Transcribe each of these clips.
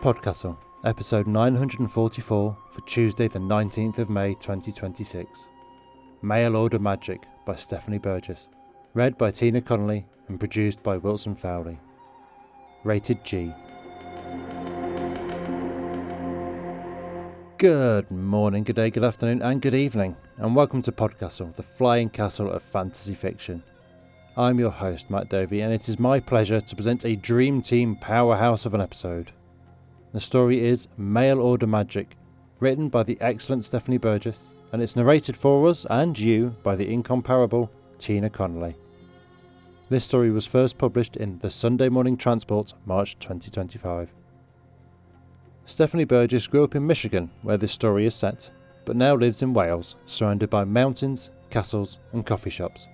PodCastle, episode 944 for Tuesday the 19th of May 2026. Mail Order Magic by Stephanie Burgis. Read by Tina Connolly and produced by Wilson Fowlie. Rated G. Good morning, good day, good afternoon and good evening, and welcome to PodCastle, the flying castle of fantasy fiction. I'm your host, Matt Dovey, and it is my pleasure to present a Dream Team powerhouse of an episode. The story is Mail Order Magic, written by the excellent Stephanie Burgis, and it's narrated for us and you by the incomparable Tina Connolly. This story was first published in The Sunday Morning Transport, March 2025. Stephanie Burgis grew up in Michigan, where this story is set, but now lives in Wales, surrounded by mountains, castles and coffee shops.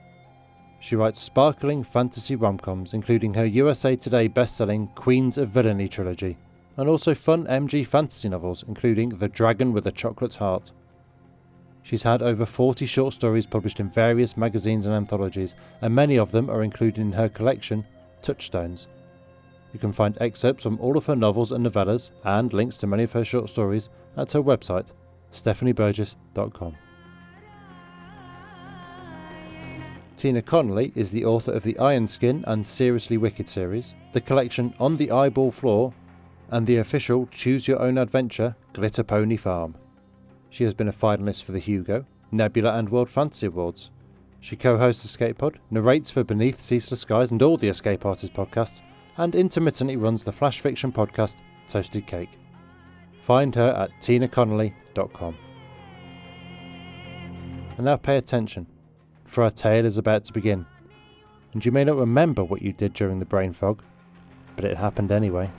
She writes sparkling fantasy rom-coms, including her USA Today best-selling Queens of Villainy trilogy, and also fun MG fantasy novels, including The Dragon with a Chocolate Heart. She's had over 40 short stories published in various magazines and anthologies, and many of them are included in her collection, Touchstones. You can find excerpts from all of her novels and novellas, and links to many of her short stories at her website, stephanieburgess.com. Tina Connolly is the author of the Iron Skin and Seriously Wicked series, the collection On the Eyeball Floor, and the official Choose Your Own Adventure Glitter Pony Farm. She has been a finalist for the Hugo, Nebula and World Fantasy Awards. She co-hosts Escape Pod, narrates for Beneath Ceaseless Skies and all the Escape Artists podcasts, and intermittently runs the flash fiction podcast Toasted Cake. Find her at tinaconnolly.com. And now pay attention, for our tale is about to begin. And you may not remember what you did during the brain fog, but it happened anyway.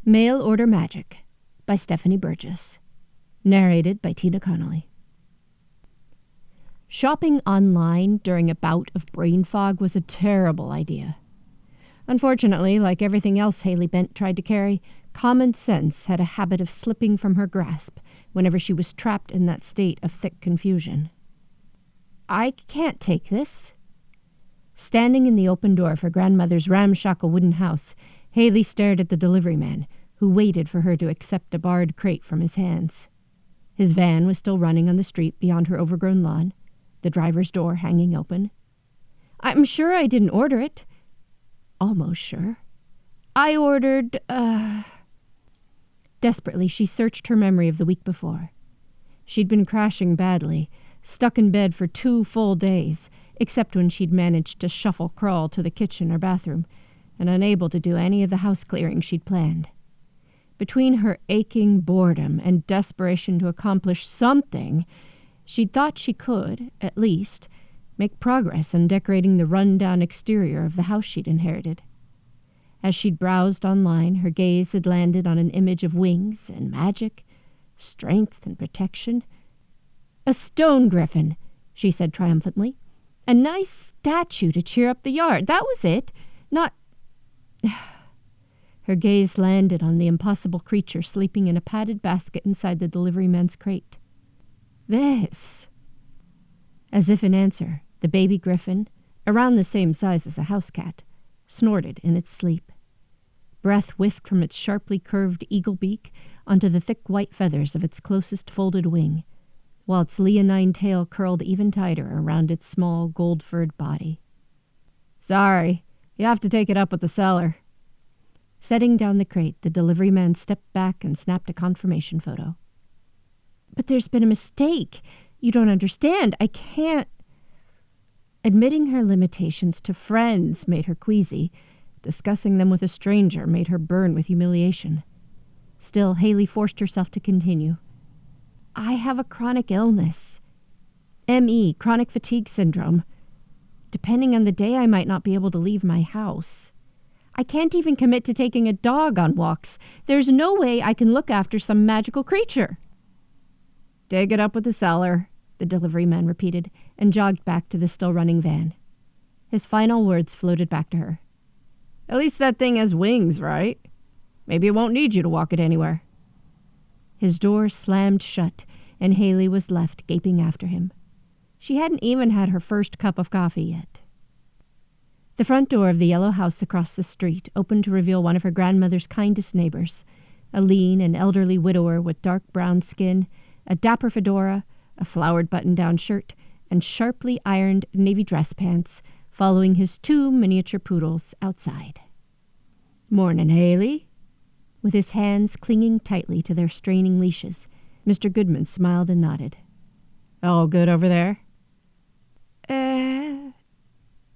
Mail Order Magic by Stephanie Burgis. Narrated by Tina Connolly. Shopping online during a bout of brain fog was a terrible idea. Unfortunately, like everything else Haley Bent tried to carry, common sense had a habit of slipping from her grasp whenever she was trapped in that state of thick confusion. I can't take this. Standing in the open door of her grandmother's ramshackle wooden house, Haley stared at the delivery man, who waited for her to accept a barred crate from his hands. His van was still running on the street beyond her overgrown lawn, the driver's door hanging open. I'm sure I didn't order it. Almost sure. I ordered, Desperately, she searched her memory of the week before. She'd been crashing badly, stuck in bed for 2 full days, except when she'd managed to shuffle crawl to the kitchen or bathroom, and unable to do any of the house clearing she'd planned. Between her aching boredom and desperation to accomplish something, she'd thought she could, at least, make progress in decorating the run-down exterior of the house she'd inherited. As she'd browsed online, her gaze had landed on an image of wings and magic, strength and protection. A stone griffin, she said triumphantly. A nice statue to cheer up the yard. That was it. Not... Her gaze landed on the impossible creature sleeping in a padded basket inside the delivery man's crate. This. As if in answer, the baby griffin, around the same size as a house cat, snorted in its sleep. Breath whiffed from its sharply curved eagle beak onto the thick white feathers of its closest folded wing, while its leonine tail curled even tighter around its small, gold-furred body. Sorry, you have to take it up with the seller. Setting down the crate, the delivery man stepped back and snapped a confirmation photo. But there's been a mistake. You don't understand. I can't. Admitting her limitations to friends made her queasy. Discussing them with a stranger made her burn with humiliation. Still, Haley forced herself to continue. I have a chronic illness. ME, chronic fatigue syndrome. Depending on the day, I might not be able to leave my house. I can't even commit to taking a dog on walks. There's no way I can look after some magical creature. Dig it up with the seller, the delivery man repeated, and jogged back to the still-running van. His final words floated back to her. At least that thing has wings, right? Maybe it won't need you to walk it anywhere. His door slammed shut, and Haley was left gaping after him. She hadn't even had her first cup of coffee yet. The front door of the yellow house across the street opened to reveal one of her grandmother's kindest neighbors, a lean and elderly widower with dark brown skin, a dapper fedora, a flowered button-down shirt, and sharply ironed navy dress pants, following his 2 miniature poodles outside. "Mornin', Haley." With his hands clinging tightly to their straining leashes, Mr. Goodman smiled and nodded. "All good over there?"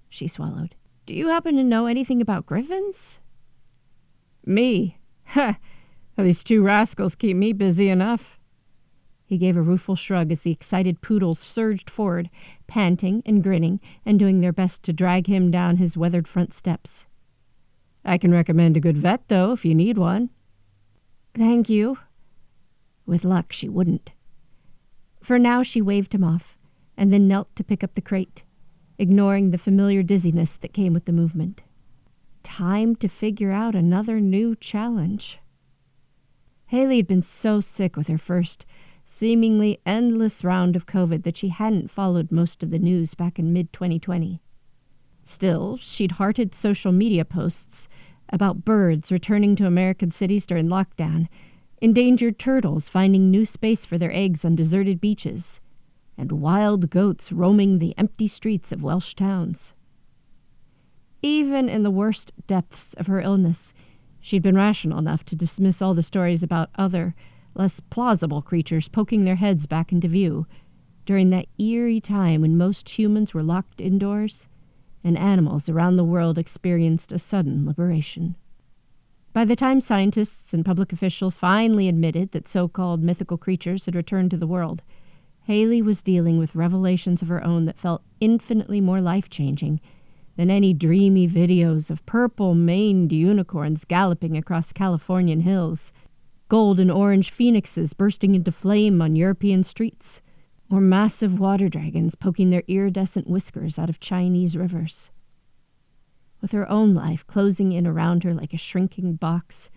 She swallowed. "Do you happen to know anything about griffins?" "Me? Ha! These 2 rascals keep me busy enough." He gave a rueful shrug as the excited poodles surged forward, panting and grinning and doing their best to drag him down his weathered front steps. "I can recommend a good vet, though, if you need one." "Thank you." With luck, she wouldn't. For now, she waved him off, and then knelt to pick up the crate, ignoring the familiar dizziness that came with the movement. Time to figure out another new challenge. Haley had been so sick with her first, seemingly endless round of COVID that she hadn't followed most of the news back in mid-2020. Still, she'd hearted social media posts about birds returning to American cities during lockdown, endangered turtles finding new space for their eggs on deserted beaches, and wild goats roaming the empty streets of Welsh towns. Even in the worst depths of her illness, she'd been rational enough to dismiss all the stories about other, less plausible creatures poking their heads back into view during that eerie time when most humans were locked indoors and animals around the world experienced a sudden liberation. By the time scientists and public officials finally admitted that so-called mythical creatures had returned to the world, Haley was dealing with revelations of her own that felt infinitely more life-changing than any dreamy videos of purple-maned unicorns galloping across Californian hills, gold and orange phoenixes bursting into flame on European streets, or massive water dragons poking their iridescent whiskers out of Chinese rivers. With her own life closing in around her like a shrinking box,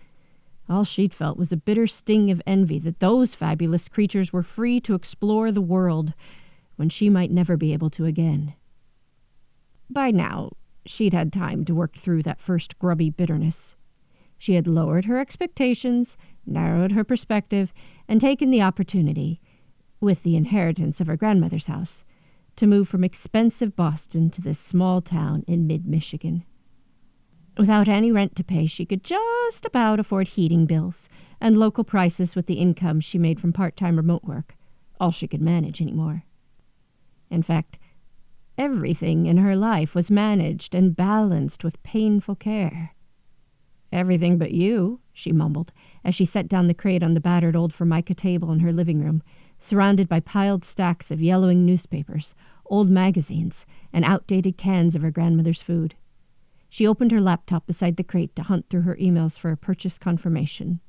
all she'd felt was a bitter sting of envy that those fabulous creatures were free to explore the world when she might never be able to again. By now, she'd had time to work through that first grubby bitterness. She had lowered her expectations, narrowed her perspective, and taken the opportunity, with the inheritance of her grandmother's house, to move from expensive Boston to this small town in mid-Michigan. Without any rent to pay, she could just about afford heating bills and local prices with the income she made from part-time remote work, all she could manage anymore. In fact, everything in her life was managed and balanced with painful care. "Everything but you," she mumbled, as she set down the crate on the battered old Formica table in her living room, surrounded by piled stacks of yellowing newspapers, old magazines, and outdated cans of her grandmother's food. She opened her laptop beside the crate to hunt through her emails for a purchase confirmation.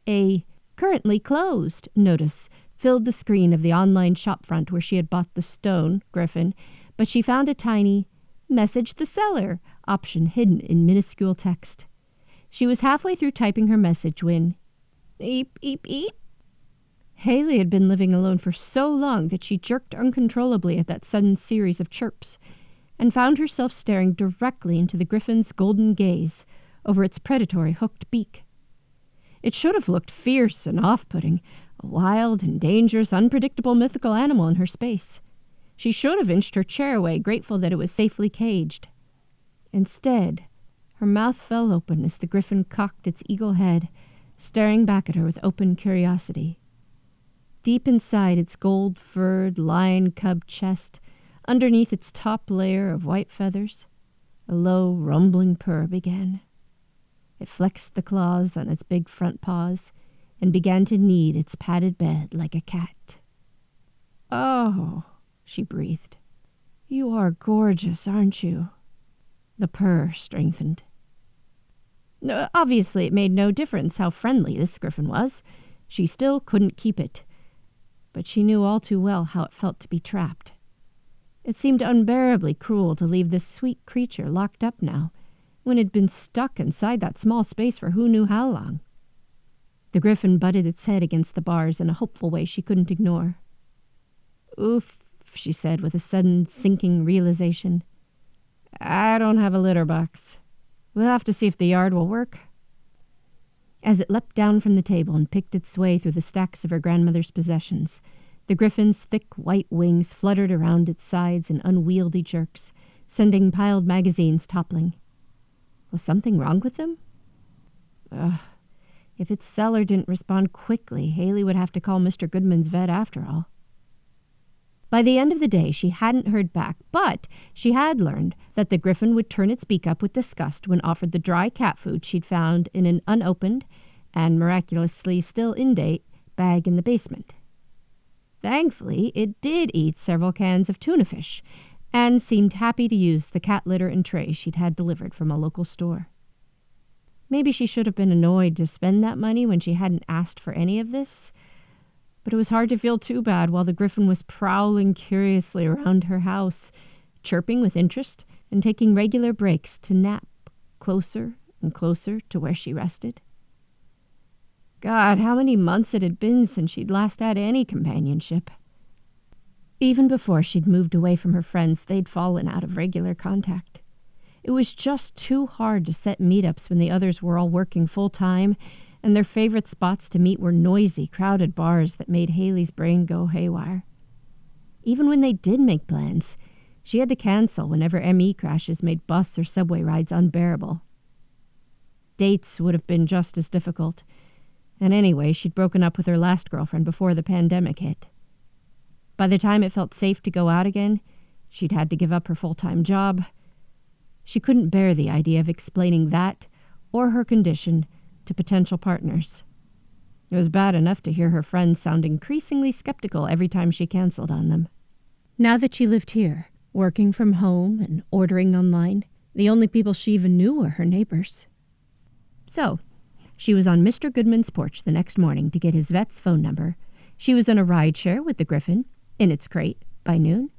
A "currently closed" notice filled the screen of the online shopfront where she had bought the stone griffin, but she found a tiny "message the seller" option hidden in minuscule text. She was halfway through typing her message when eep, eep, eep. Haley had been living alone for so long that she jerked uncontrollably at that sudden series of chirps, and found herself staring directly into the griffin's golden gaze over its predatory hooked beak. It should have looked fierce and off-putting, a wild and dangerous, unpredictable mythical animal in her space. She should have inched her chair away, grateful that it was safely caged. Instead, her mouth fell open as the griffin cocked its eagle head, staring back at her with open curiosity. Deep inside its gold-furred, lion-cub chest, underneath its top layer of white feathers, a low, rumbling purr began. It flexed the claws on its big front paws and began to knead its padded bed like a cat. "Oh," she breathed. "You are gorgeous, aren't you?" The purr strengthened. Obviously, it made no difference how friendly this griffin was. She still couldn't keep it. But she knew all too well how it felt to be trapped. It seemed unbearably cruel to leave this sweet creature locked up now, when it had been stuck inside that small space for who knew how long. The griffin butted its head against the bars in a hopeful way she couldn't ignore. "Oof," she said with a sudden sinking realization. I don't have a litter box. We'll have to see if the yard will work. As it leapt down from the table and picked its way through the stacks of her grandmother's possessions, the griffin's thick white wings fluttered around its sides in unwieldy jerks, sending piled magazines toppling. Was something wrong with them? If its seller didn't respond quickly, Haley would have to call Mr. Goodman's vet after all. By the end of the day, she hadn't heard back, but she had learned that the griffin would turn its beak up with disgust when offered the dry cat food she'd found in an unopened and miraculously still in date bag in the basement. Thankfully, it did eat several cans of tuna fish and seemed happy to use the cat litter and tray she'd had delivered from a local store. Maybe she should have been annoyed to spend that money when she hadn't asked for any of this, but it was hard to feel too bad while the griffin was prowling curiously around her house, chirping with interest and taking regular breaks to nap closer and closer to where she rested. God, how many months it had been since she'd last had any companionship. Even before she'd moved away from her friends, they'd fallen out of regular contact. It was just too hard to set meetups when the others were all working full-time, and their favorite spots to meet were noisy, crowded bars that made Haley's brain go haywire. Even when they did make plans, she had to cancel whenever ME crashes made bus or subway rides unbearable. Dates would have been just as difficult, and anyway, she'd broken up with her last girlfriend before the pandemic hit. By the time it felt safe to go out again, she'd had to give up her full-time job. She couldn't bear the idea of explaining that or her condition to potential partners. It was bad enough to hear her friends sound increasingly skeptical every time she canceled on them. Now that she lived here, working from home and ordering online, the only people she even knew were her neighbors. So, she was on Mr. Goodman's porch the next morning to get his vet's phone number. She was in a rideshare with the griffin, in its crate, by noon,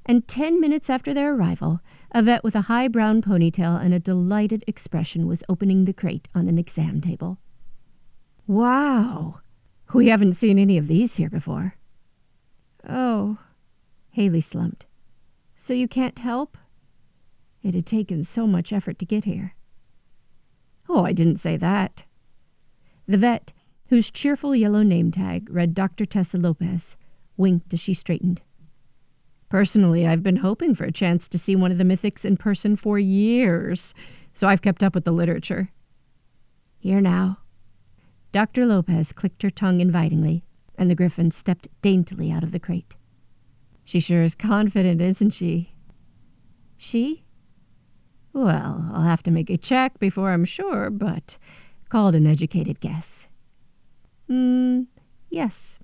and 10 minutes after their arrival, a vet with a high brown ponytail and a delighted expression was opening the crate on an exam table. Wow! We haven't seen any of these here before. Oh, Haley slumped. So you can't help? It had taken so much effort to get here. Oh, I didn't say that. The vet, whose cheerful yellow name tag read Dr. Tessa Lopez, winked as she straightened. Personally, I've been hoping for a chance to see one of the mythics in person for years, so I've kept up with the literature. Here now. Dr. Lopez clicked her tongue invitingly, and the griffin stepped daintily out of the crate. She sure is confident, isn't she? She? Well, I'll have to make a check before I'm sure, but called an educated guess. Yes.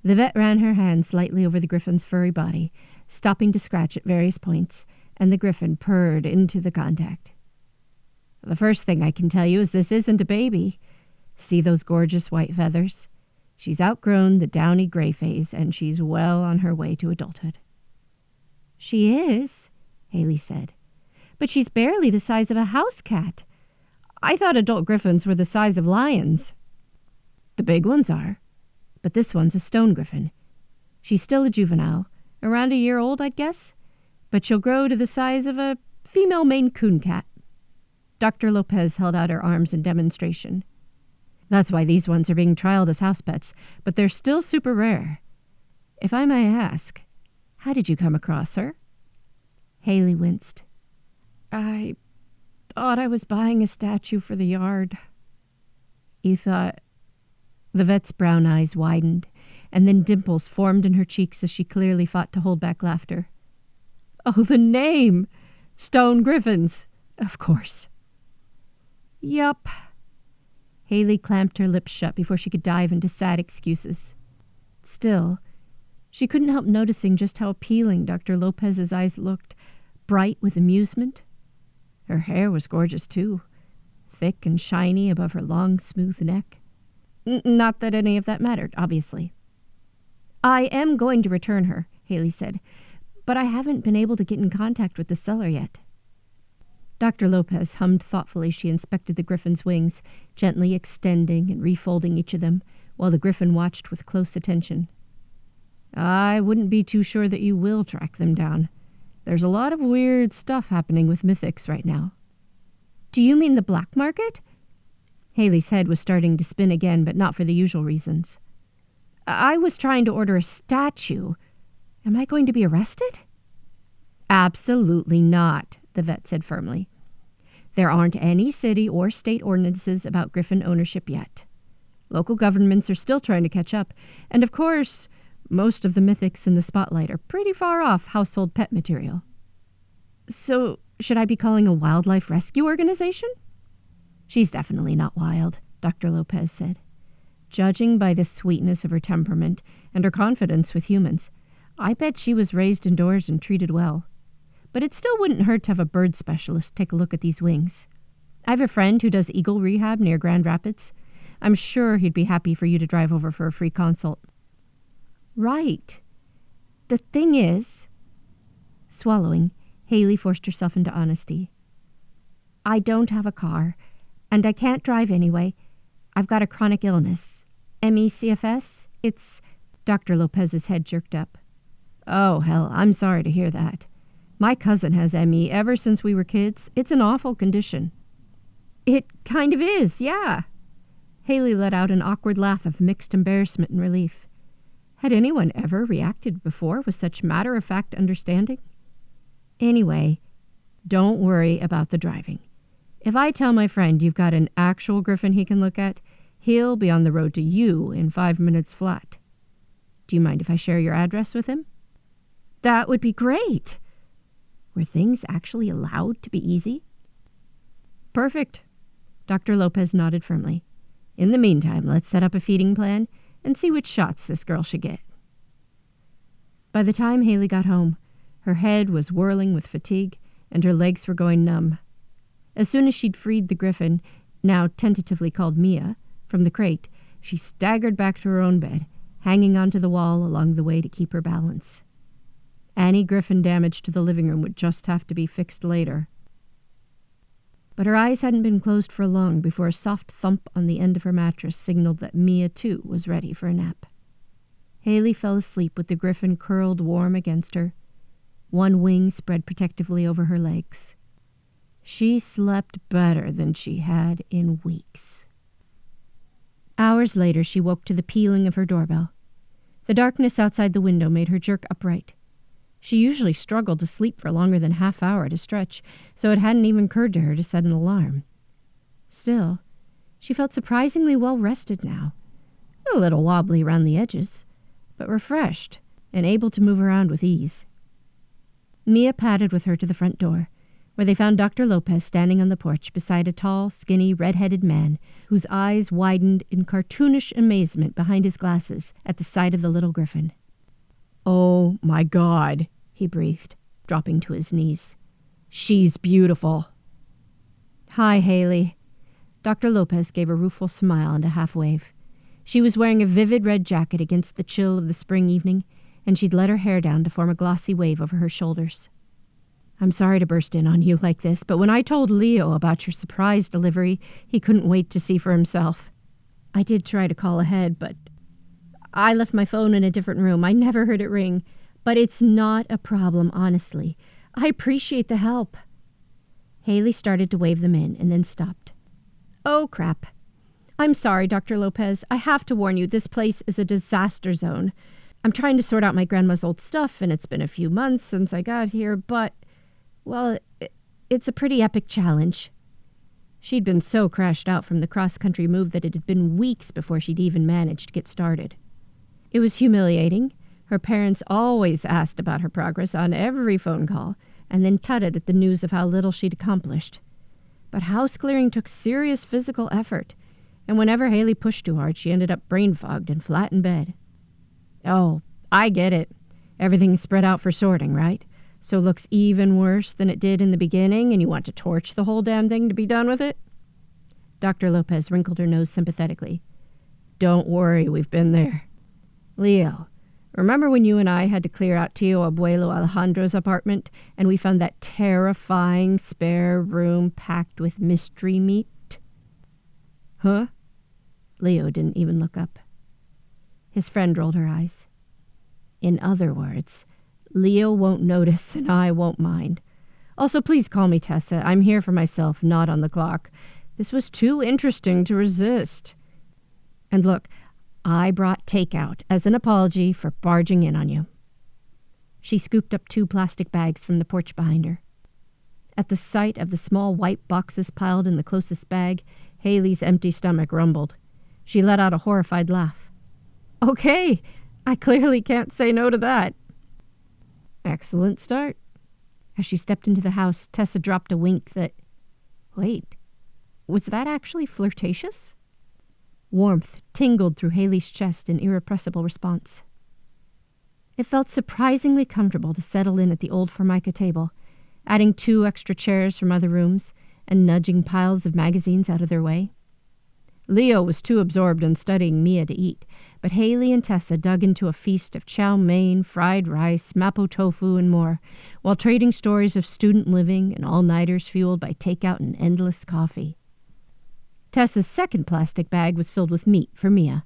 The vet ran her hand lightly over the griffin's furry body, stopping to scratch at various points, and the griffin purred into the contact. The first thing I can tell you is this isn't a baby. See those gorgeous white feathers? She's outgrown the downy gray phase, and she's well on her way to adulthood. She is, Haley said, but she's barely the size of a house cat. I thought adult griffins were the size of lions. The big ones are. But this one's a stone griffin. She's still a juvenile, around a year old, I'd guess, but she'll grow to the size of a female Maine Coon cat. Dr. Lopez held out her arms in demonstration. That's why these ones are being trialed as house pets, but they're still super rare. If I may ask, how did you come across her? Haley winced. I thought I was buying a statue for the yard. You thought... The vet's brown eyes widened, and then dimples formed in her cheeks as she clearly fought to hold back laughter. Oh, the name! Stone Griffins, of course. Yup. Haley clamped her lips shut before she could dive into sad excuses. Still, she couldn't help noticing just how appealing Dr. Lopez's eyes looked, bright with amusement. Her hair was gorgeous, too, thick and shiny above her long, smooth neck. Not that any of that mattered, obviously. I am going to return her, Haley said, but I haven't been able to get in contact with the seller yet. Dr. Lopez hummed thoughtfully. She inspected the griffin's wings, gently extending and refolding each of them, while the griffin watched with close attention. I wouldn't be too sure that you will track them down. There's a lot of weird stuff happening with mythics right now. Do you mean the black market? Haley's head was starting to spin again, but not for the usual reasons. I was trying to order a statue. Am I going to be arrested? Absolutely not, the vet said firmly. There aren't any city or state ordinances about griffin ownership yet. Local governments are still trying to catch up, and of course, most of the mythics in the spotlight are pretty far off household pet material. So, should I be calling a wildlife rescue organization? She's definitely not wild, Dr. Lopez said. Judging by the sweetness of her temperament and her confidence with humans, I bet she was raised indoors and treated well. But it still wouldn't hurt to have a bird specialist take a look at these wings. I have a friend who does eagle rehab near Grand Rapids. I'm sure he'd be happy for you to drive over for a free consult. Right. The thing is... Swallowing, Haley forced herself into honesty. I don't have a car, and I can't drive anyway. I've got a chronic illness. ME/CFS? It's... Dr. Lopez's head jerked up. Oh, hell, I'm sorry to hear that. My cousin has ME ever since we were kids. It's an awful condition. It kind of is, yeah. Haley let out an awkward laugh of mixed embarrassment and relief. Had anyone ever reacted before with such matter-of-fact understanding? Anyway, don't worry about the driving. If I tell my friend you've got an actual griffin he can look at, he'll be on the road to you in 5 minutes flat. Do you mind if I share your address with him? That would be great. Were things actually allowed to be easy? Perfect. Dr. Lopez nodded firmly. In the meantime, let's set up a feeding plan and see which shots this girl should get. By the time Haley got home, her head was whirling with fatigue and her legs were going numb. As soon as she'd freed the griffin, now tentatively called Mia, from the crate, she staggered back to her own bed, hanging onto the wall along the way to keep her balance. Any griffin damage to the living room would just have to be fixed later. But her eyes hadn't been closed for long before a soft thump on the end of her mattress signaled that Mia, too, was ready for a nap. Haley fell asleep with the griffin curled warm against her, one wing spread protectively over her legs. She slept better than she had in weeks. Hours later, she woke to the pealing of her doorbell. The darkness outside the window made her jerk upright. She usually struggled to sleep for longer than half hour at a stretch, so it hadn't even occurred to her to set an alarm. Still, she felt surprisingly well rested now, a little wobbly around the edges, but refreshed and able to move around with ease. Mia padded with her to the front door, where they found Dr. Lopez standing on the porch beside a tall, skinny, red-headed man whose eyes widened in cartoonish amazement behind his glasses at the sight of the little griffin. "Oh, my God," he breathed, dropping to his knees. "She's beautiful." "Hi, Haley." Dr. Lopez gave a rueful smile and a half-wave. She was wearing a vivid red jacket against the chill of the spring evening, and she'd let her hair down to form a glossy wave over her shoulders. "I'm sorry to burst in on you like this, but when I told Leo about your surprise delivery, he couldn't wait to see for himself. I did try to call ahead, but I left my phone in a different room. I never heard it ring. But it's not a problem, honestly. I appreciate the help." Haley started to wave them in and then stopped. "Oh, crap. I'm sorry, Dr. Lopez. I have to warn you, this place is a disaster zone. I'm trying to sort out my grandma's old stuff, and it's been a few months since I got here, but, well, it's a pretty epic challenge." She'd been so crashed out from the cross-country move that it had been weeks before she'd even managed to get started. It was humiliating. Her parents always asked about her progress on every phone call, and then tutted at the news of how little she'd accomplished. But house-clearing took serious physical effort, and whenever Haley pushed too hard, she ended up brain-fogged and flat in bed. "Oh, I get it. Everything's spread out for sorting, right? So it looks even worse than it did in the beginning, and you want to torch the whole damn thing to be done with it?" Dr. Lopez wrinkled her nose sympathetically. "Don't worry, we've been there. Leo, remember when you and I had to clear out Tio Abuelo Alejandro's apartment, and we found that terrifying spare room packed with mystery meat?" "Huh?" Leo didn't even look up. His friend rolled her eyes. "In other words, Leo won't notice and I won't mind. Also, please call me Tessa. I'm here for myself, not on the clock. This was too interesting to resist. And look, I brought takeout as an apology for barging in on you. She scooped up 2 plastic bags from the porch behind her. At the sight of the small white boxes piled in the closest bag, Haley's empty stomach rumbled. She let out a horrified laugh. Okay, I clearly can't say no to that. Excellent start. As she stepped into the house, Tessa dropped a wink that... Wait, was that actually flirtatious? Warmth tingled through Haley's chest in irrepressible response. It felt surprisingly comfortable to settle in at the old Formica table, adding 2 extra chairs from other rooms and nudging piles of magazines out of their way. Leo was too absorbed in studying Mia to eat, but Haley and Tessa dug into a feast of chow mein, fried rice, mapo tofu, and more, while trading stories of student living and all-nighters fueled by takeout and endless coffee. Tessa's second plastic bag was filled with meat for Mia,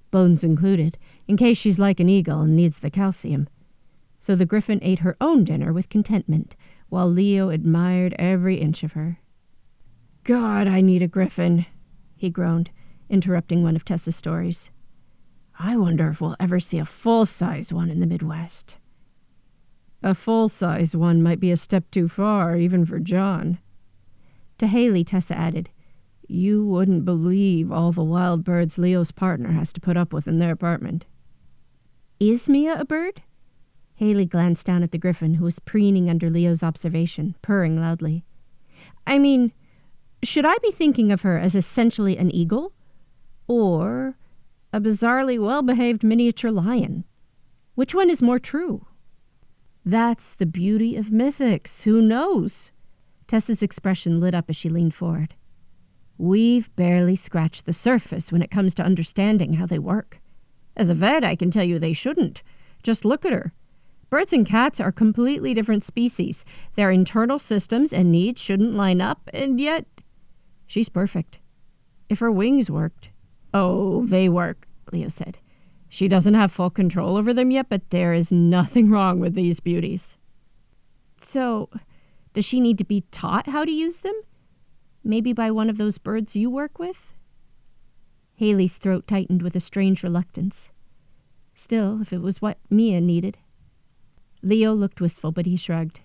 bones included, in case she's like an eagle and needs the calcium. So the griffin ate her own dinner with contentment, while Leo admired every inch of her. God, I need a griffin, he groaned, interrupting one of Tessa's stories. I wonder if we'll ever see a full-size one in the Midwest. A full-size one might be a step too far, even for John. To Haley, Tessa added, You wouldn't believe all the wild birds Leo's partner has to put up with in their apartment. Is Mia a bird? Haley glanced down at the griffin, who was preening under Leo's observation, purring loudly. I mean, should I be thinking of her as essentially an eagle? Or a bizarrely well-behaved miniature lion? Which one is more true? That's the beauty of mythics. Who knows? Tessa's expression lit up as she leaned forward. We've barely scratched the surface when it comes to understanding how they work. As a vet, I can tell you they shouldn't. Just look at her. Birds and cats are completely different species. Their internal systems and needs shouldn't line up, and yet she's perfect. If her wings worked... Oh, they work, Leo said. She doesn't have full control over them yet, but there is nothing wrong with these beauties. So, does she need to be taught how to use them? Maybe by one of those birds you work with? Haley's throat tightened with a strange reluctance. Still, if it was what Mia needed. Leo looked wistful, but he shrugged.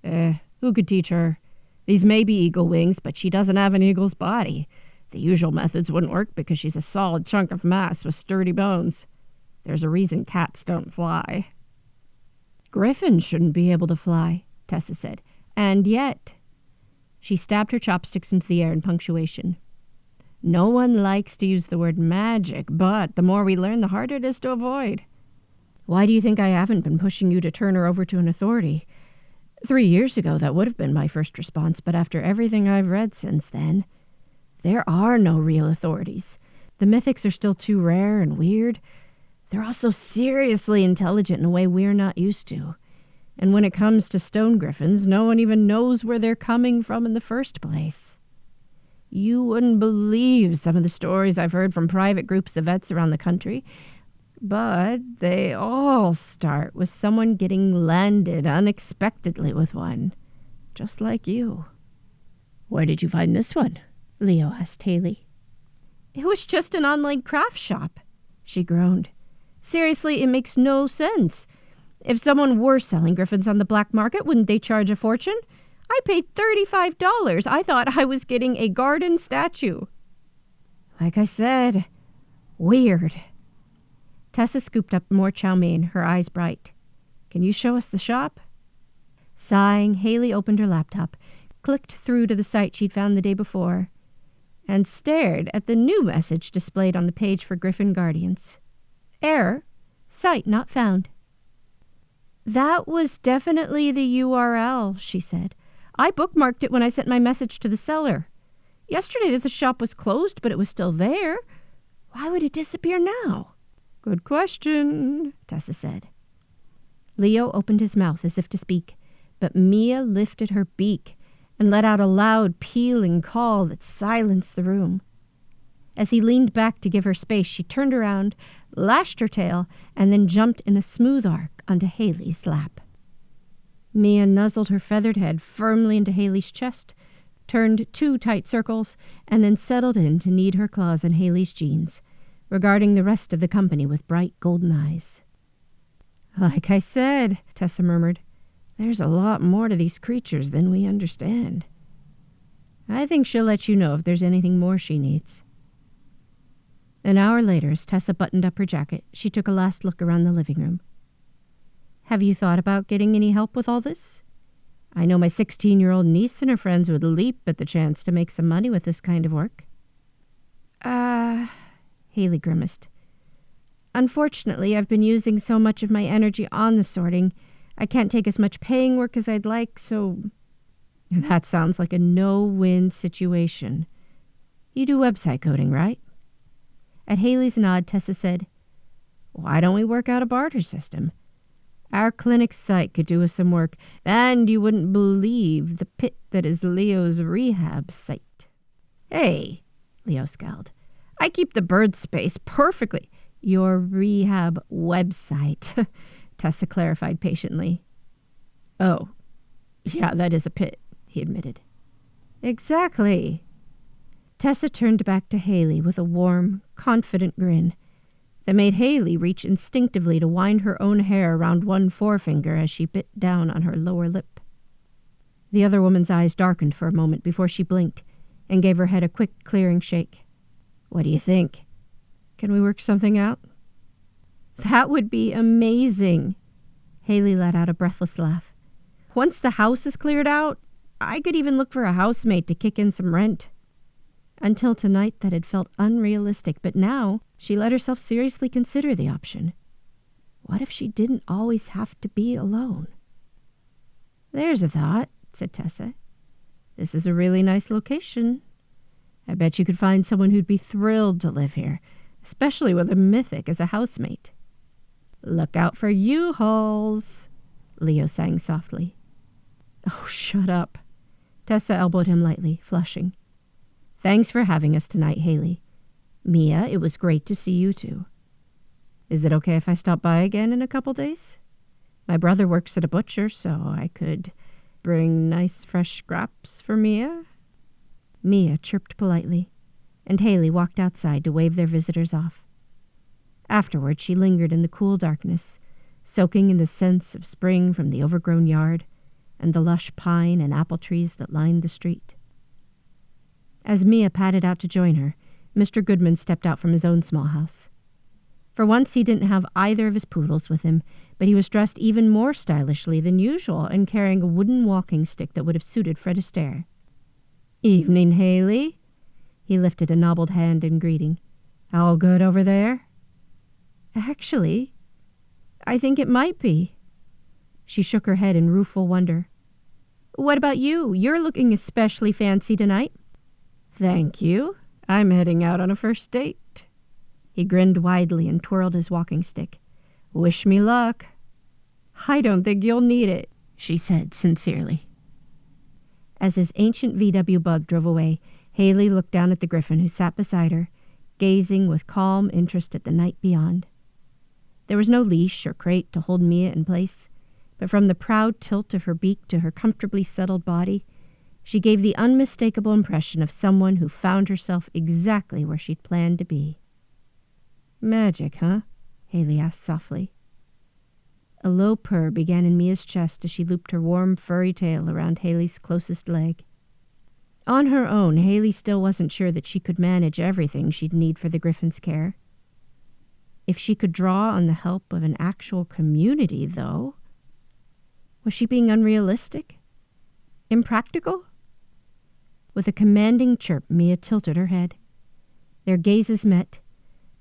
Who could teach her? These may be eagle wings, but she doesn't have an eagle's body. The usual methods wouldn't work because she's a solid chunk of mass with sturdy bones. There's a reason cats don't fly. Griffins shouldn't be able to fly, Tessa said. And yet... She stabbed her chopsticks into the air in punctuation. No one likes to use the word magic, but the more we learn, the harder it is to avoid. Why do you think I haven't been pushing you to turn her over to an authority? 3 years ago, that would have been my first response, but after everything I've read since then, there are no real authorities. The mythics are still too rare and weird. They're also seriously intelligent in a way we're not used to. And when it comes to stone griffins, no one even knows where they're coming from in the first place. You wouldn't believe some of the stories I've heard from private groups of vets around the country, but they all start with someone getting landed unexpectedly with one, just like you. Where did you find this one? Leo asked Haley. It was just an online craft shop, she groaned. Seriously, it makes no sense. If someone were selling griffins on the black market, wouldn't they charge a fortune? I paid $35. I thought I was getting a garden statue. Like I said, weird. Tessa scooped up more chow mein, her eyes bright. Can you show us the shop? Sighing, Haley opened her laptop, clicked through to the site she'd found the day before, and stared at the new message displayed on the page for Griffin Guardians. Error. Site not found. That was definitely the URL, she said. I bookmarked it when I sent my message to the seller. Yesterday the shop was closed, but it was still there. Why would it disappear now? Good question, Tessa said. Leo opened his mouth as if to speak, but Mia lifted her beak and let out a loud, pealing call that silenced the room. As he leaned back to give her space, she turned around, lashed her tail, and then jumped in a smooth arc onto Haley's lap. Mia nuzzled her feathered head firmly into Haley's chest, turned 2 tight circles, and then settled in to knead her claws in Haley's jeans, regarding the rest of the company with bright golden eyes. "Like I said," Tessa murmured, "there's a lot more to these creatures than we understand. I think she'll let you know if there's anything more she needs." An hour later, as Tessa buttoned up her jacket, she took a last look around the living room. "Have you thought about getting any help with all this? I know my 16-year-old niece and her friends would leap at the chance to make some money with this kind of work." Haley grimaced. "Unfortunately, I've been using so much of my energy on the sorting, I can't take as much paying work as I'd like, so..." "That sounds like a no-win situation. You do website coding, right?" At Haley's nod, Tessa said, "Why don't we work out a barter system? Our clinic site could do us some work, and you wouldn't believe the pit that is Leo's rehab site." "Hey," Leo scowled, "I keep the bird space perfectly." "Your rehab website," Tessa clarified patiently. "Oh, yeah, that is a pit," he admitted. "Exactly." Tessa turned back to Haley with a warm, confident grin that made Haley reach instinctively to wind her own hair around one forefinger as she bit down on her lower lip. The other woman's eyes darkened for a moment before she blinked and gave her head a quick, clearing shake. "What do you think? Can we work something out?" "That would be amazing." Haley let out a breathless laugh. "Once the house is cleared out, I could even look for a housemate to kick in some rent." Until tonight, that had felt unrealistic, but now she let herself seriously consider the option. What if she didn't always have to be alone? "There's a thought," said Tessa. "This is a really nice location. I bet you could find someone who'd be thrilled to live here, especially with a mythic as a housemate." "Look out for U-Hauls," Leo sang softly. "Oh, shut up." Tessa elbowed him lightly, flushing. "Thanks for having us tonight, Haley. Mia, it was great to see you too. Is it okay if I stop by again in a couple days? My brother works at a butcher, so I could bring nice fresh scraps for Mia." Mia chirped politely, and Haley walked outside to wave their visitors off. Afterward, she lingered in the cool darkness, soaking in the scents of spring from the overgrown yard and the lush pine and apple trees that lined the street. As Mia padded out to join her, Mr. Goodman stepped out from his own small house. For once, he didn't have either of his poodles with him, but he was dressed even more stylishly than usual and carrying a wooden walking stick that would have suited Fred Astaire. "Evening, Haley." He lifted a knobbled hand in greeting. "All good over there?" "Actually, I think it might be." She shook her head in rueful wonder. "What about you? You're looking especially fancy tonight." "Thank you. I'm heading out on a first date." He grinned widely and twirled his walking stick. "Wish me luck." "I don't think you'll need it," she said sincerely. As his ancient VW bug drove away, Haley looked down at the griffin who sat beside her, gazing with calm interest at the night beyond. There was no leash or crate to hold Mia in place, but from the proud tilt of her beak to her comfortably settled body, she gave the unmistakable impression of someone who found herself exactly where she'd planned to be. "Magic, huh?" Haley asked softly. A low purr began in Mia's chest as she looped her warm, furry tail around Haley's closest leg. On her own, Haley still wasn't sure that she could manage everything she'd need for the griffin's care. If she could draw on the help of an actual community, though, was she being unrealistic? Impractical? With a commanding chirp, Mia tilted her head. Their gazes met,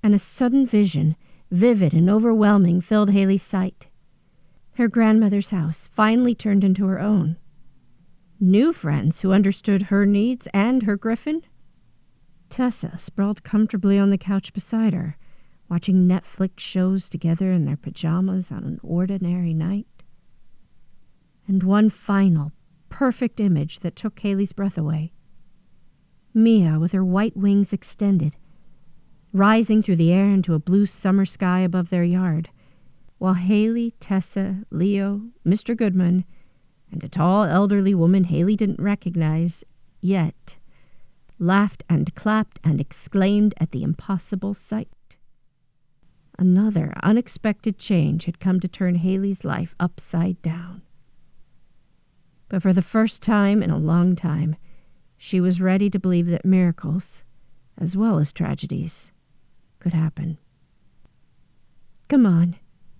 and a sudden vision, vivid and overwhelming, filled Haley's sight. Her grandmother's house finally turned into her own. New friends who understood her needs and her griffin. Tessa sprawled comfortably on the couch beside her, watching Netflix shows together in their pajamas on an ordinary night. And one final, perfect image that took Haley's breath away. Mia, with her white wings extended, rising through the air into a blue summer sky above their yard, while Haley, Tessa, Leo, Mr. Goodman, and a tall elderly woman Haley didn't recognize yet, laughed and clapped and exclaimed at the impossible sight. Another unexpected change had come to turn Haley's life upside down. But for the first time in a long time, she was ready to believe that miracles, as well as tragedies, could happen. "Come on,"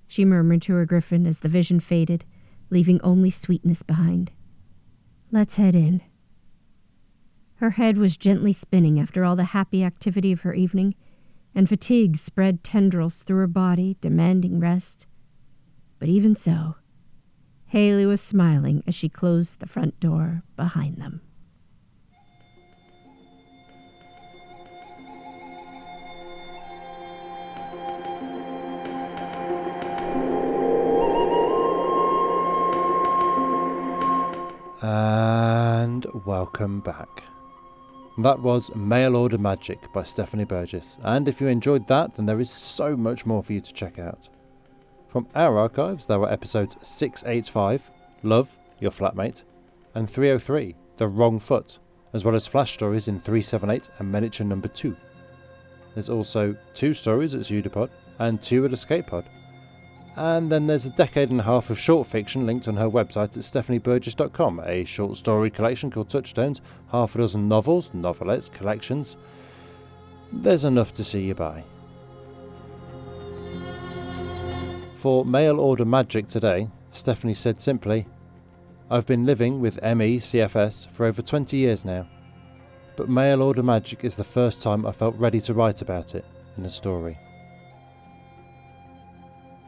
she murmured to her griffin as the vision faded, leaving only sweetness behind. "Let's head in." Her head was gently spinning after all the happy activity of her evening, and fatigue spread tendrils through her body, demanding rest. But even so, Haley was smiling as she closed the front door behind them. And welcome back. That was Mail Order Magic by Stephanie Burgis, and if you enjoyed that, then there is so much more for you to check out. From our archives, there were episodes 685, Love, Your Flatmate, and 303, The Wrong Foot, as well as flash stories in 378 and miniature number 2. There's also 2 stories at Pseudopod and 2 at Escape Pod. And then there's a decade and a half of short fiction linked on her website at stephanieburgess.com, a short story collection called Touchstones, half a dozen novels, novelettes, collections. There's enough to see you buy. For Mail Order Magic today, Stephanie said simply, "I've been living with ME CFS for over 20 years now, but Mail Order Magic is the first time I felt ready to write about it in a story."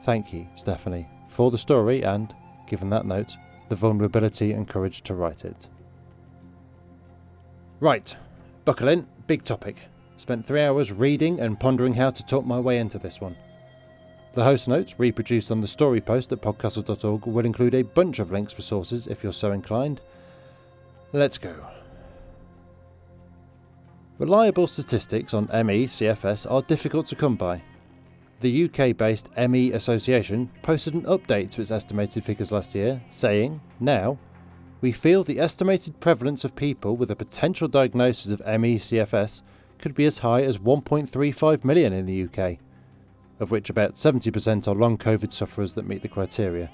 Thank you, Stephanie, for the story and, given that note, the vulnerability and courage to write it. Right, buckle in, big topic. Spent 3 hours reading and pondering how to talk my way into this one. The host notes, reproduced on the story post at PodCastle.org, will include a bunch of links for sources if you're so inclined. Let's go. Reliable statistics on ME CFS are difficult to come by. The UK-based ME Association posted an update to its estimated figures last year, saying, now, we feel the estimated prevalence of people with a potential diagnosis of ME CFS could be as high as 1.35 million in the UK, of which about 70% are long COVID sufferers that meet the criteria.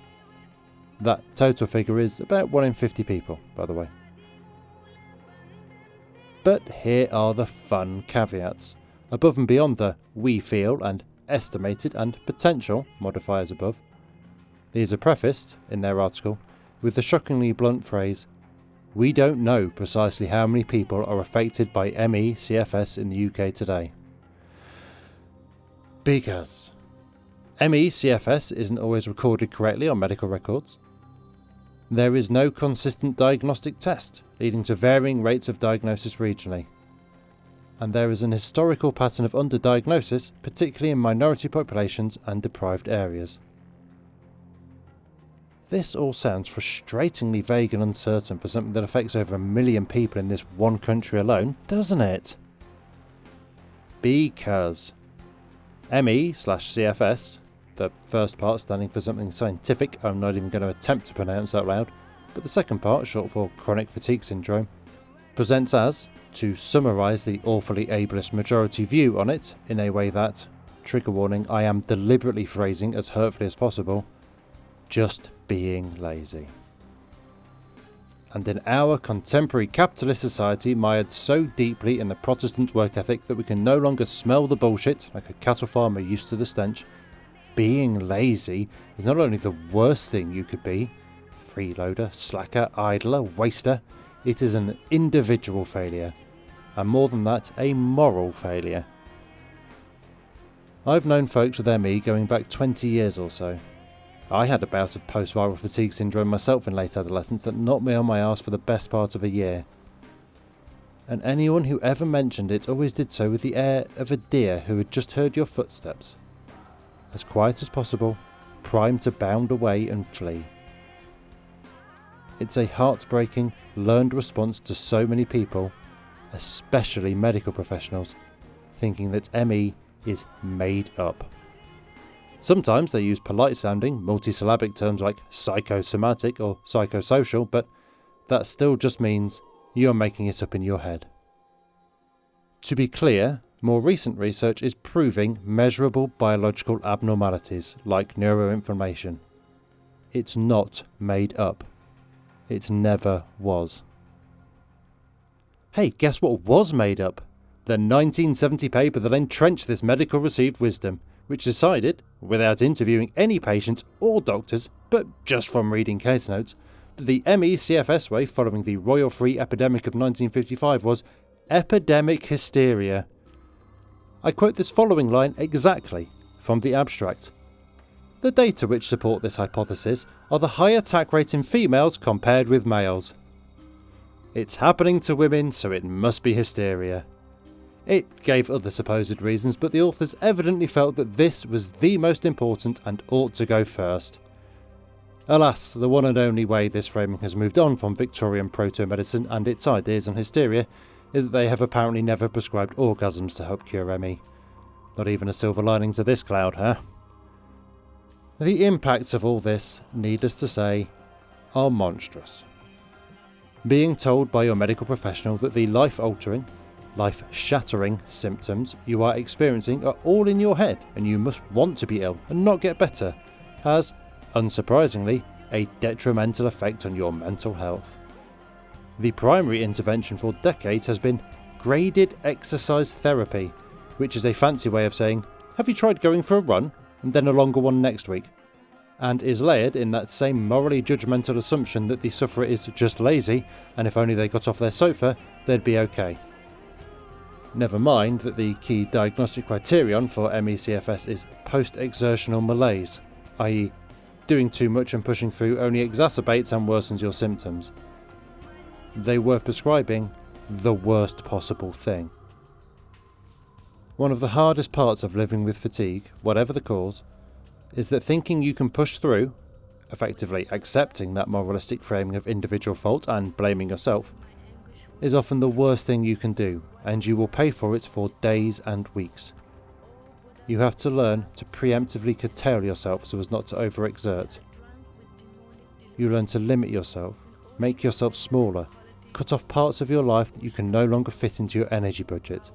That total figure is about 1 in 50 people, by the way. But here are the fun caveats, above and beyond the we feel and estimated and potential modifiers above. These are prefaced, in their article, with the shockingly blunt phrase, we don't know precisely how many people are affected by ME CFS in the UK today. Because ME CFS isn't always recorded correctly on medical records. There is no consistent diagnostic test, leading to varying rates of diagnosis regionally. And there is an historical pattern of underdiagnosis, particularly in minority populations and deprived areas. This all sounds frustratingly vague and uncertain for something that affects over 1 million people in this one country alone, doesn't it? Because ME/CFS, the first part standing for something scientific I'm not even going to attempt to pronounce out loud, but the second part, short for chronic fatigue syndrome, presents as, to summarise the awfully ableist majority view on it in a way that, trigger warning, I am deliberately phrasing as hurtfully as possible, just being lazy. And in our contemporary capitalist society mired so deeply in the Protestant work ethic that we can no longer smell the bullshit like a cattle farmer used to the stench, being lazy is not only the worst thing you could be, freeloader, slacker, idler, waster, it is an individual failure, and more than that, a moral failure. I've known folks with ME going back 20 years or so. I had a bout of post-viral fatigue syndrome myself in late adolescence that knocked me on my arse for the best part of a year. And anyone who ever mentioned it always did so with the air of a deer who had just heard your footsteps. As quiet as possible, primed to bound away and flee. It's a heartbreaking, learned response to so many people, especially medical professionals, thinking that ME is made up. Sometimes they use polite-sounding, multisyllabic terms like psychosomatic or psychosocial, but that still just means you're making it up in your head. To be clear, more recent research is proving measurable biological abnormalities like neuroinflammation. It's not made up. It never was. Hey, guess what was made up? The 1970 paper that entrenched this medical received wisdom, which decided, without interviewing any patients or doctors, but just from reading case notes, that the ME/CFS way following the Royal Free epidemic of 1955 was epidemic hysteria. I quote this following line exactly from the abstract. The data which support this hypothesis are the high attack rate in females compared with males. It's happening to women, so it must be hysteria. It gave other supposed reasons, but the authors evidently felt that this was the most important and ought to go first. Alas, the one and only way this framing has moved on from Victorian proto-medicine and its ideas on hysteria is that they have apparently never prescribed orgasms to help cure ME. Not even a silver lining to this cloud, huh? The impacts of all this, needless to say, are monstrous. Being told by your medical professional that the life-altering, life-shattering symptoms you are experiencing are all in your head and you must want to be ill and not get better has, unsurprisingly, a detrimental effect on your mental health. The primary intervention for decades has been graded exercise therapy, which is a fancy way of saying, have you tried going for a run and then a longer one next week? And is layered in that same morally judgmental assumption that the sufferer is just lazy and if only they got off their sofa, they'd be okay. Never mind that the key diagnostic criterion for ME/CFS is post-exertional malaise, i.e. doing too much and pushing through only exacerbates and worsens your symptoms. They were prescribing the worst possible thing. One of the hardest parts of living with fatigue, whatever the cause, is that thinking you can push through, effectively accepting that moralistic framing of individual fault and blaming yourself, is often the worst thing you can do, and you will pay for it for days and weeks. You have to learn to preemptively curtail yourself so as not to overexert. You learn to limit yourself, make yourself smaller, cut off parts of your life that you can no longer fit into your energy budget.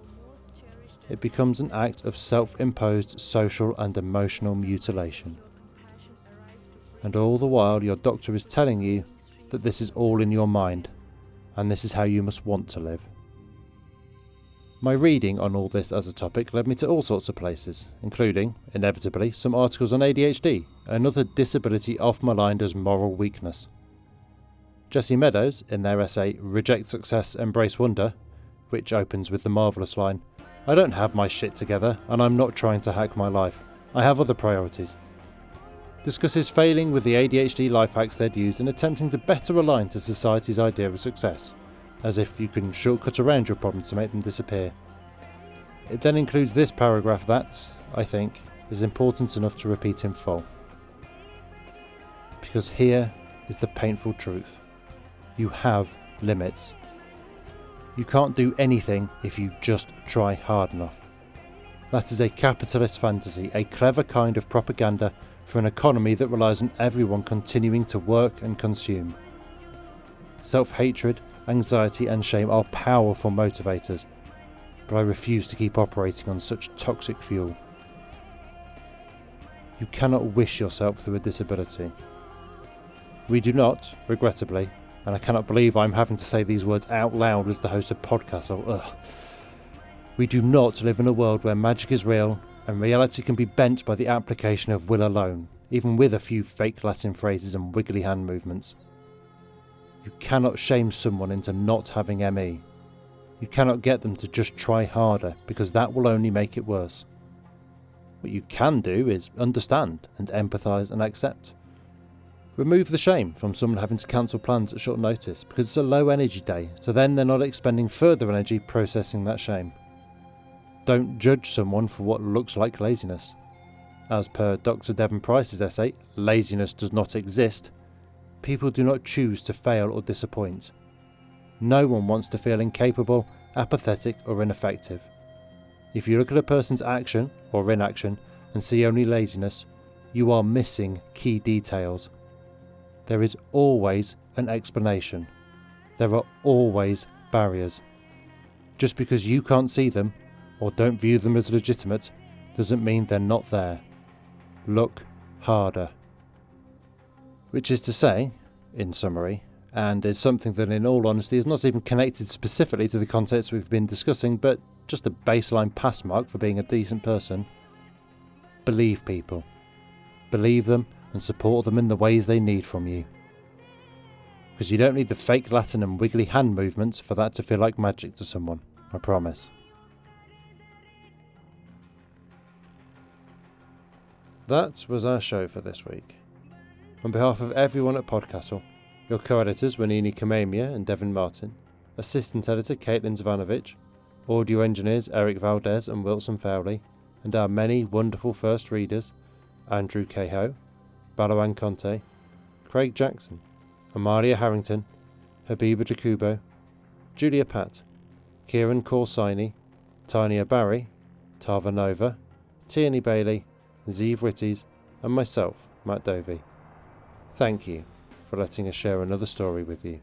It becomes an act of self-imposed social and emotional mutilation. And all the while your doctor is telling you that this is all in your mind, and this is how you must want to live. My reading on all this as a topic led me to all sorts of places, including, inevitably, some articles on ADHD, another disability oft-maligned as moral weakness. Jessie Meadows, in their essay Reject Success, Embrace Wonder, which opens with the marvellous line, I don't have my shit together, and I'm not trying to hack my life. I have other priorities. Discusses failing with the ADHD life hacks they'd used in attempting to better align to society's idea of success, as if you can shortcut around your problems to make them disappear. It then includes this paragraph that, I think, is important enough to repeat in full. Because here is the painful truth. You have limits. You can't do anything if you just try hard enough. That is a capitalist fantasy, a clever kind of propaganda for an economy that relies on everyone continuing to work and consume. Self-hatred, anxiety and shame are powerful motivators, but I refuse to keep operating on such toxic fuel. You cannot wish yourself through a disability. We do not, regrettably, and I cannot believe I'm having to say these words out loud as the host of PodCastle. We do not live in a world where magic is real and reality can be bent by the application of will alone, even with a few fake Latin phrases and wiggly hand movements. You cannot shame someone into not having ME. You cannot get them to just try harder, because that will only make it worse. What you can do is understand and empathise and accept. Remove the shame from someone having to cancel plans at short notice because it's a low energy day, so then they're not expending further energy processing that shame. Don't judge someone for what looks like laziness. As per Dr. Devon Price's essay, Laziness Does Not Exist, people do not choose to fail or disappoint. No one wants to feel incapable, apathetic or ineffective. If you look at a person's action or inaction and see only laziness, you are missing key details. There is always an explanation. There are always barriers. Just because you can't see them or don't view them as legitimate doesn't mean they're not there. Look harder. Which is to say, in summary, and is something that in all honesty is not even connected specifically to the context we've been discussing, but just a baseline pass mark for being a decent person. Believe people. Believe them and support them in the ways they need from you. Because you don't need the fake Latin and wiggly hand movements for that to feel like magic to someone, I promise. That was our show for this week. On behalf of everyone at PodCastle, your co-editors Wanini Kamemia and Devin Martin, assistant editor Caitlin Zvanovich, audio engineers Eric Valdez and Wilson Fowlie, and our many wonderful first readers, Andrew Cahoe, Balawan Conte, Craig Jackson, Amalia Harrington, Habiba DeCubo, Julia Patt, Kieran Corsini, Tanya Barry, Tava Nova, Tierney Bailey, Zeev Witties, and myself, Matt Dovey. Thank you for letting us share another story with you.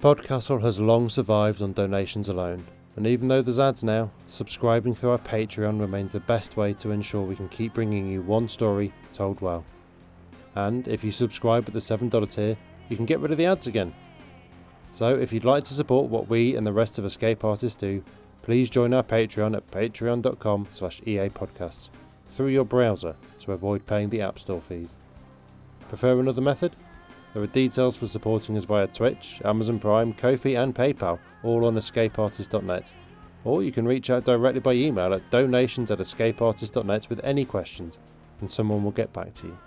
PodCastle has long survived on donations alone, and even though there's ads now, subscribing through our Patreon remains the best way to ensure we can keep bringing you one story told well. And if you subscribe at the $7 tier, you can get rid of the ads again. So if you'd like to support what we and the rest of Escape Artists do, please join our Patreon at patreon.com/EAPodcasts through your browser to avoid paying the App Store fees. Prefer another method? There are details for supporting us via Twitch, Amazon Prime, Ko-fi and PayPal, all on escapeartist.net. Or you can reach out directly by email at donations@escapeartist.net with any questions, and someone will get back to you.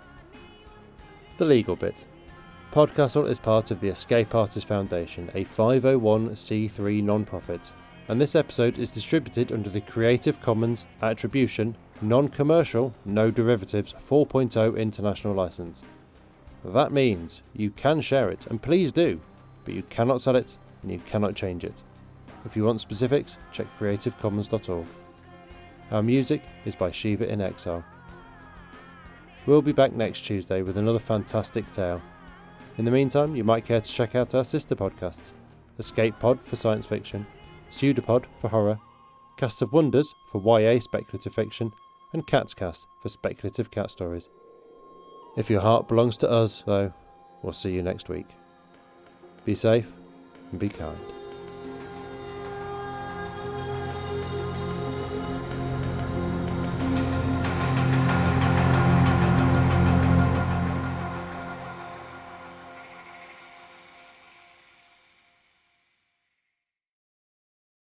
The legal bit. PodCastle is part of the Escape Artist Foundation, a 501c3 non-profit, and this episode is distributed under the Creative Commons Attribution, Non-Commercial, No Derivatives 4.0 International License. That means you can share it, and please do, but you cannot sell it and you cannot change it. If you want specifics, check creativecommons.org. Our music is by Shiva in Exile. We'll be back next Tuesday with another fantastic tale. In the meantime, you might care to check out our sister podcasts, Escape Pod for science fiction, Pseudopod for horror, Cast of Wonders for YA speculative fiction, and Cat's Cast for speculative cat stories. If your heart belongs to us, though, we'll see you next week. Be safe and be kind.